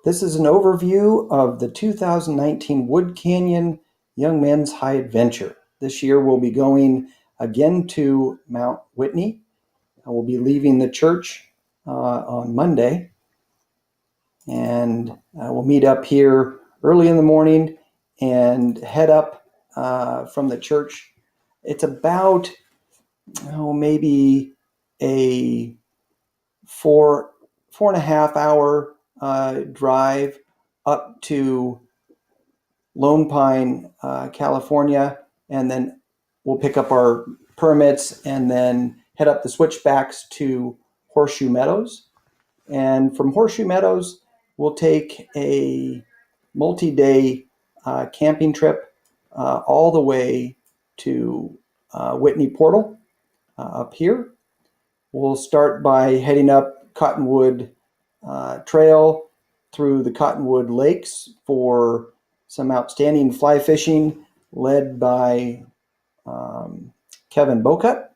This is an overview of the 2019 Wood Canyon Young Men's High Adventure. This year we'll be going again to Mount Whitney. We'll be leaving the church on Monday, and we'll meet up here early in the morning and head up from the church. It's about maybe a 4.5 hour drive up to Lone Pine, California, and then we'll pick up our permits and then head up the switchbacks to Horseshoe Meadows. And from Horseshoe Meadows, we'll take a multi-day camping trip all the way to Whitney Portal up here. We'll start by heading up Cottonwood Trail through the Cottonwood Lakes for some outstanding fly fishing led by Kevin Bocut.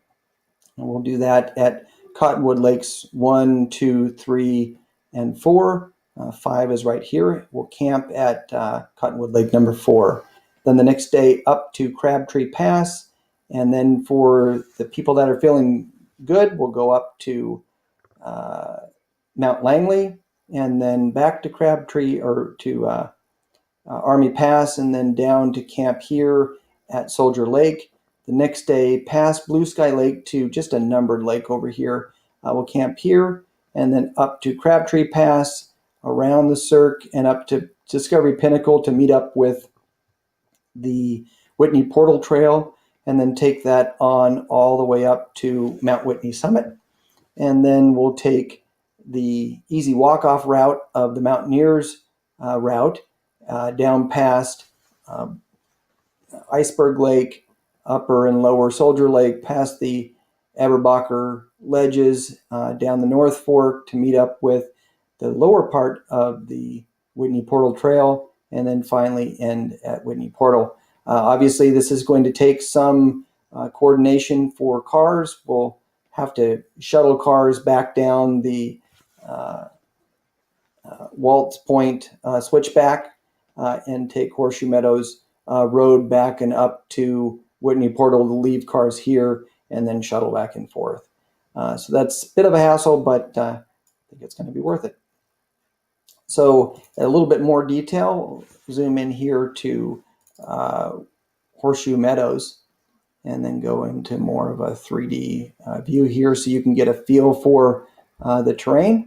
And we'll do that at Cottonwood Lakes 1, 2, 3, and 4. 5 is right here. We'll camp at Cottonwood Lake number 4. Then the next day up to Crabtree Pass. And then for the people that are feeling good, we'll go up to Mount Langley and then back to Crabtree or to Army Pass and then down to camp here at Soldier Lake. The next day past Blue Sky Lake to just a numbered lake over here. We'll camp here and then up to Crabtree Pass, around the Cirque, and up to Discovery Pinnacle to meet up with the Whitney Portal Trail, and then take that on all the way up to Mount Whitney Summit. And then we'll take the easy walk-off route of the Mountaineers Route down past Iceberg Lake, Upper and Lower Soldier Lake, past the Eberbacher Ledges, down the North Fork to meet up with the lower part of the Whitney Portal Trail, and then finally end at Whitney Portal. Obviously, this is going to take some coordination for cars. We'll have to shuttle cars back down the Waltz Point switchback and take Horseshoe Meadows Road back and up to Whitney Portal to leave cars here and then shuttle back and forth. So that's a bit of a hassle, but I think it's going to be worth it. So a little bit more detail, zoom in here to Horseshoe Meadows and then go into more of a 3D view here so you can get a feel for the terrain.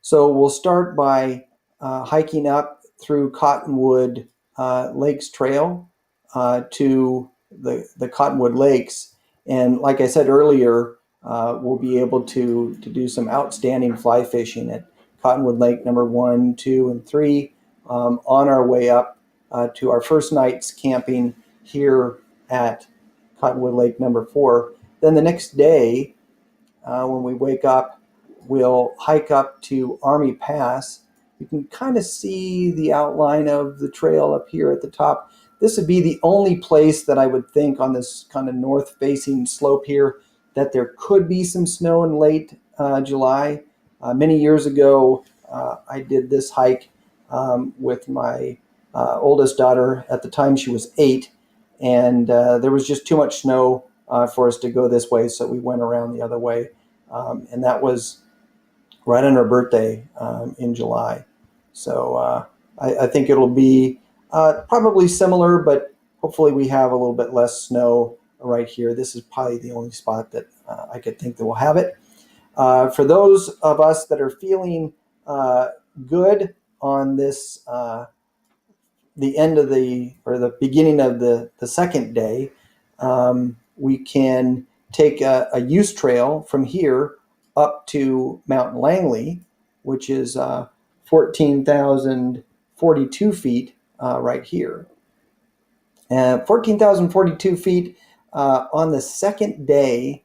So we'll start by hiking up through Cottonwood Lakes Trail to the Cottonwood Lakes. And like I said earlier, we'll be able to do some outstanding fly fishing at Cottonwood Lake number 1, 2, and 3 on our way up to our first night's camping here at Cottonwood Lake number 4. Then the next day, when we wake up, we'll hike up to Army Pass. You can kind of see the outline of the trail up here at the top. This would be the only place that I would think on this kind of north-facing slope here that there could be some snow in late July. Many years ago, I did this hike with my oldest daughter. At the time, she was 8, and there was just too much snow for us to go this way, so we went around the other way. And that was right on her birthday in July. So I think it'll be probably similar, but hopefully we have a little bit less snow right here. This is probably the only spot that I could think that will have it. For those of us that are feeling good on this, the end of the beginning of the second day, we can take a use trail from here up to Mount Langley, which is 14,042 feet right here. 14,042 feet on the second day.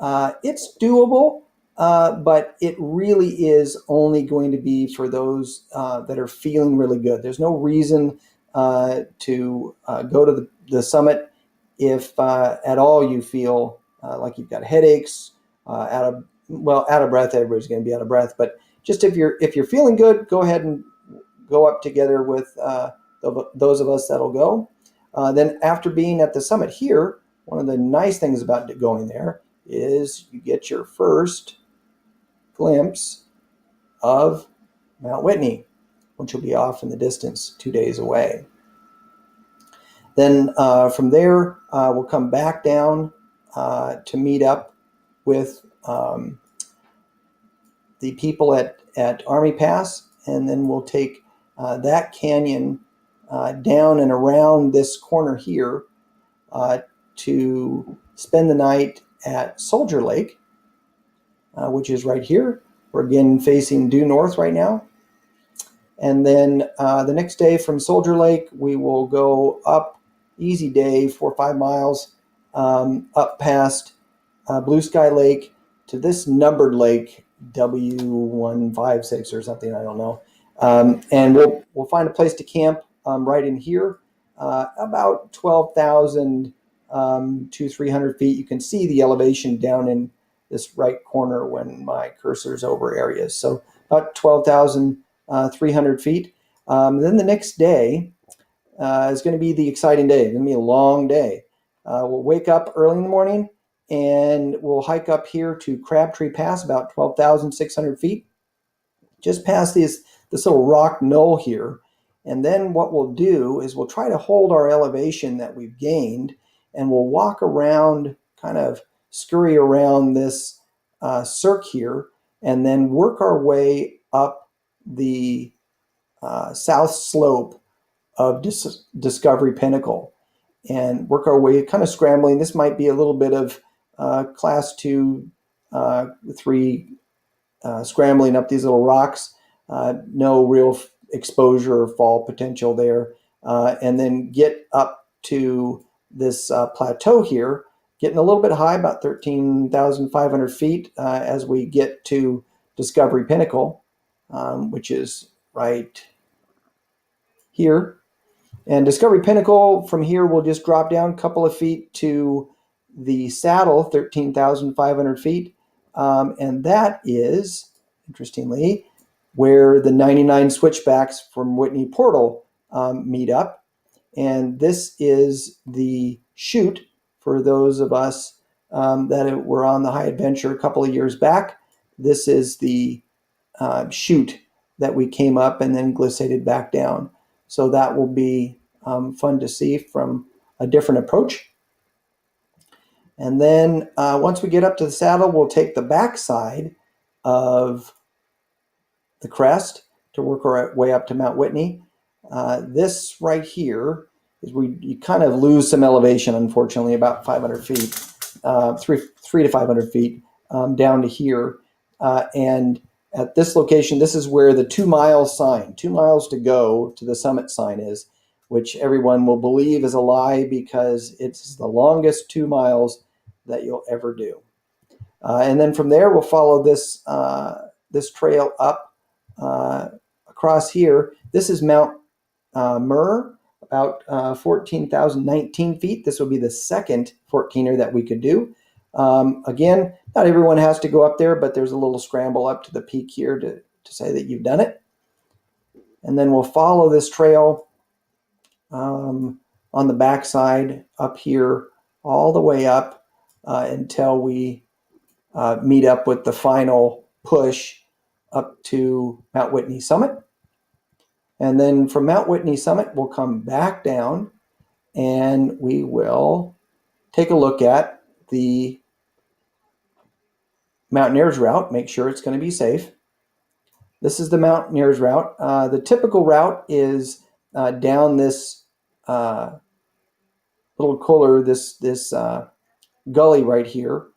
It's doable, but it really is only going to be for those that are feeling really good. There's no reason to go to the summit if at all you feel like you've got headaches, out of breath. Everybody's going to be out of breath, but just if you're feeling good, go ahead and go up together with those of us that'll go. Then after being at the summit here, one of the nice things about going there is you get your first glimpse of Mount Whitney, which will be off in the distance 2 days away. Then from there, we'll come back down to meet up with the people at Army Pass, and then we'll take that canyon down and around this corner here to spend the night at Soldier Lake, which is right here. We're again facing due north right now. And then the next day from Soldier Lake, we will go up, easy day, 4 or 5 miles, up past Blue Sky Lake to this numbered lake, W156 or something, I don't know. And we'll find a place to camp right in here, about 12,000 to 300 feet. You can see the elevation down in this right corner when my cursor's over areas. So about 12,300 feet. Then the next day is going to be the exciting day. It's going to be a long day. We'll wake up early in the morning and we'll hike up here to Crabtree Pass, about 12,600 feet, just past this little rock knoll here. And then what we'll do is we'll try to hold our elevation that we've gained, and we'll walk around, kind of scurry around this cirque here, and then work our way up the south slope of Discovery Pinnacle and work our way kind of scrambling. This might be a little bit of class 2, 3 scrambling up these little rocks. No real exposure or fall potential there. And then get up to this plateau here, getting a little bit high, about 13,500 feet as we get to Discovery Pinnacle, which is right here. And Discovery Pinnacle, from here, we'll just drop down a couple of feet to the saddle, 13,500 feet. And that is, interestingly, where the 99 switchbacks from Whitney Portal meet up. And this is the chute for those of us that were on the High Adventure a couple of years back. This is the chute that we came up and then glissaded back down. So that will be fun to see from a different approach. And then once we get up to the saddle, we'll take the backside of the crest to work our way up to Mount Whitney. This right here is where you kind of lose some elevation, unfortunately, about 500 feet, 3 to 500 feet down to here. And at this location, this is where the 2 mile sign, 2 miles to go to the summit sign is, which everyone will believe is a lie because it's the longest 2 miles that you'll ever do. And then from there, we'll follow this trail up across here. This is Mount Murr, about 14,019 feet. This will be the second 14er that we could do. Again, not everyone has to go up there, but there's a little scramble up to the peak here to say that you've done it. And then we'll follow this trail on the backside up here all the way up until we meet up with the final push up to Mount Whitney summit. And then from Mount Whitney summit, we'll come back down and we will take a look at the Mountaineers Route, make sure it's going to be safe. This is the Mountaineers Route. The typical route is down this little couloir, this gully right here.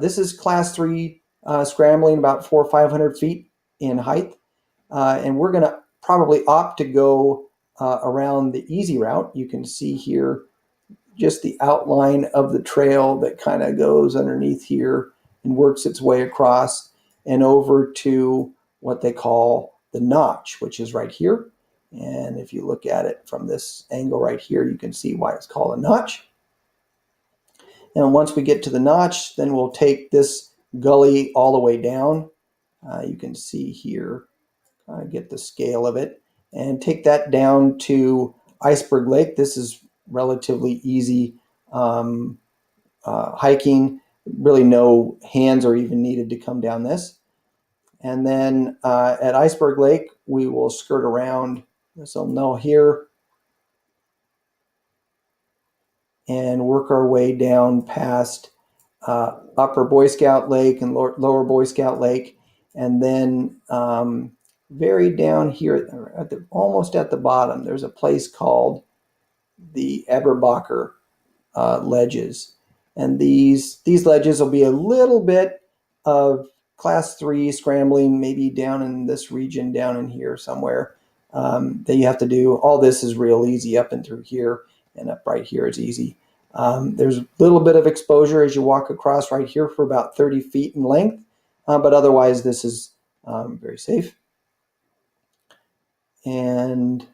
This is class 3 scrambling, about 400 or 500 feet in height. And we're going to probably opt to go around the easy route. You can see here just the outline of the trail that kind of goes underneath here and works its way across and over to what they call the notch, which is right here. And if you look at it from this angle right here, you can see why it's called a notch. And once we get to the notch, then we'll take this gully all the way down. You can see here, get the scale of it. and take that down to Iceberg Lake. This is relatively easy hiking. Really no hands are even needed to come down this. And then at Iceberg Lake, we will skirt around this little knoll here and work our way down past Upper Boy Scout Lake and Lower Boy Scout Lake. And then very down here, almost at the bottom, there's a place called the Eberbacher ledges. And these ledges will be a little bit of class 3 scrambling, maybe down in this region, down in here somewhere, that you have to do. All this is real easy up and through here, and up right here is easy. There's a little bit of exposure as you walk across right here for about 30 feet in length, but otherwise this is very safe. And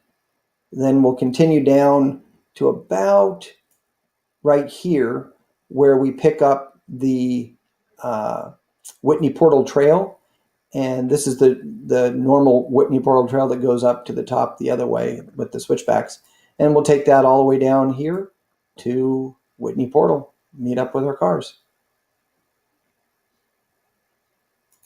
then we'll continue down to about right here where we pick up the Whitney Portal Trail. And this is the normal Whitney Portal Trail that goes up to the top the other way with the switchbacks. And we'll take that all the way down here to Whitney Portal, meet up with our cars.